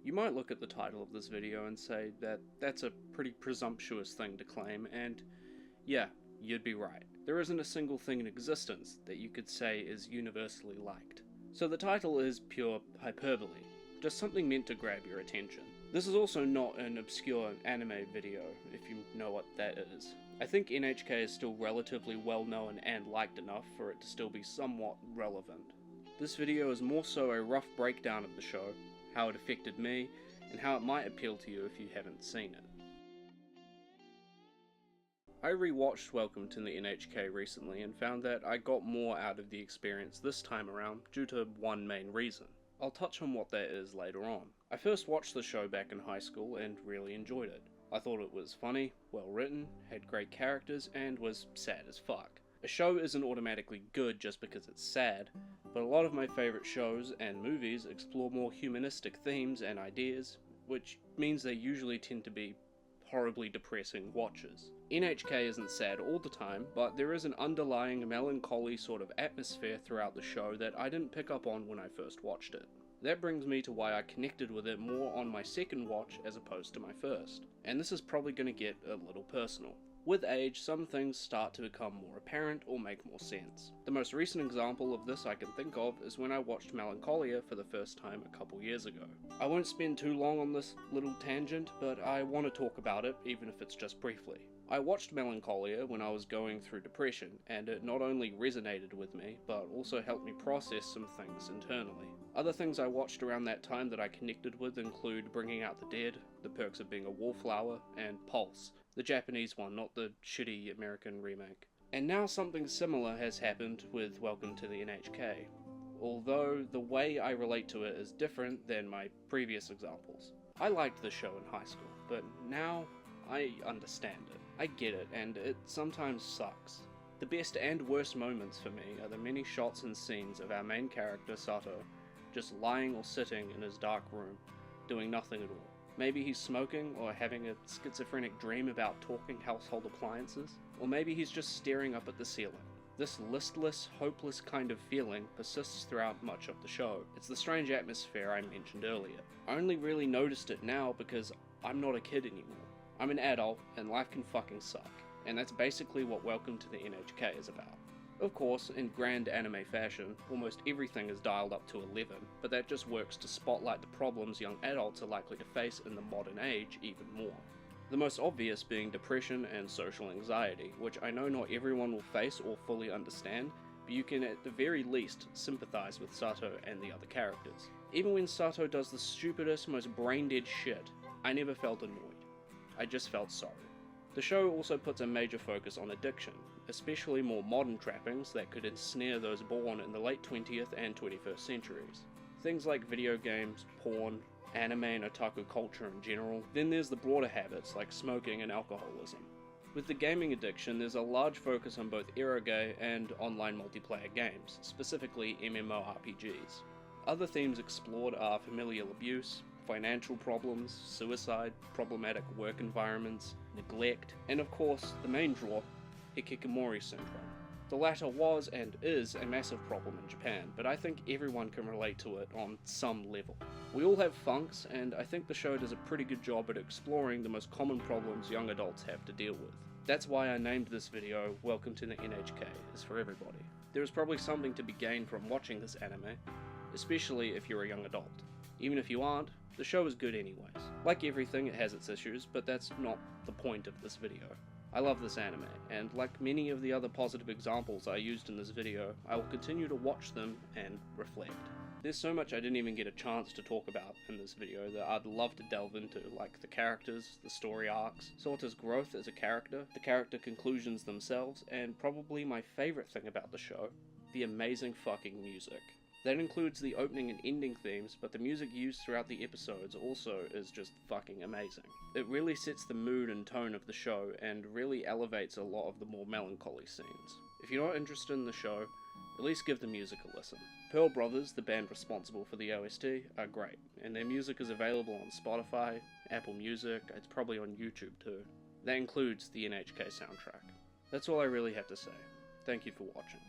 You might look at the title of this video and say that that's a pretty presumptuous thing to claim, and yeah, you'd be right. There isn't a single thing in existence that you could say is universally liked. So the title is pure hyperbole, just something meant to grab your attention. This is also not an obscure anime video, if you know what that is. I think N.H.K is still relatively well known and liked enough for it to still be somewhat relevant. This video is more so a rough breakdown of the show, how it affected me, and how it might appeal to you if you haven't seen it. I rewatched Welcome to the N.H.K recently and found that I got more out of the experience this time around due to one main reason. I'll touch on what that is later on. I first watched the show back in high school and really enjoyed it. I thought it was funny, well written, had great characters, and was sad as fuck. A show isn't automatically good just because it's sad, but a lot of my favourite shows and movies explore more humanistic themes and ideas, which means they usually tend to be horribly depressing watches. N.H.K isn't sad all the time, but there is an underlying melancholy sort of atmosphere throughout the show that I didn't pick up on when I first watched it. That brings me to why I connected with it more on my second watch as opposed to my first. And this is probably going to get a little personal. With age, some things start to become more apparent or make more sense. The most recent example of this I can think of is when I watched Melancholia for the first time a couple years ago. I won't spend too long on this little tangent, but I want to talk about it, even if it's just briefly. I watched Melancholia when I was going through depression, and it not only resonated with me, but also helped me process some things internally. Other things I watched around that time that I connected with include Bringing Out the Dead, The Perks of Being a Wallflower, and Pulse, the Japanese one, not the shitty American remake. And now something similar has happened with Welcome to the N.H.K, although the way I relate to it is different than my previous examples. I liked the show in high school, but now I understand it. I get it, and it sometimes sucks. The best and worst moments for me are the many shots and scenes of our main character, Sato, just lying or sitting in his dark room, doing nothing at all. Maybe he's smoking, or having a schizophrenic dream about talking household appliances, or maybe he's just staring up at the ceiling. This listless, hopeless kind of feeling persists throughout much of the show. It's the strange atmosphere I mentioned earlier. I only really noticed it now because I'm not a kid anymore. I'm an adult, and life can fucking suck, and that's basically what Welcome to the N.H.K is about. Of course, in grand anime fashion, almost everything is dialed up to 11, but that just works to spotlight the problems young adults are likely to face in the modern age even more. The most obvious being depression and social anxiety, which I know not everyone will face or fully understand, but you can at the very least sympathize with Sato and the other characters. Even when Sato does the stupidest, most brain-dead shit, I never felt annoyed. I just felt sorry. The show also puts a major focus on addiction, especially more modern trappings that could ensnare those born in the late 20th and 21st centuries. Things like video games, porn, anime and otaku culture in general. Then there's the broader habits like smoking and alcoholism. With the gaming addiction, there's a large focus on both eroge and online multiplayer games, specifically MMORPGs. Other themes explored are familial abuse, financial problems, suicide, problematic work environments, neglect, and of course, the main draw, hikikomori syndrome. The latter was and is a massive problem in Japan, but I think everyone can relate to it on some level. We all have funks, and I think the show does a pretty good job at exploring the most common problems young adults have to deal with. That's why I named this video Welcome to the N.H.K, is for everybody. There is probably something to be gained from watching this anime, especially if you're a young adult. Even if you aren't, the show is good anyways. Like everything, it has its issues, but that's not the point of this video. I love this anime, and like many of the other positive examples I used in this video, I will continue to watch them and reflect. There's so much I didn't even get a chance to talk about in this video that I'd love to delve into, like the characters, the story arcs, Sota's growth as a character, the character conclusions themselves, and probably my favourite thing about the show, the amazing fucking music. That includes the opening and ending themes, but the music used throughout the episodes also is just fucking amazing. It really sets the mood and tone of the show, and really elevates a lot of the more melancholy scenes. If you're not interested in the show, at least give the music a listen. Pearl Brothers, the band responsible for the OST, are great, and their music is available on Spotify, Apple Music, it's probably on YouTube too. That includes the N.H.K soundtrack. That's all I really have to say. Thank you for watching.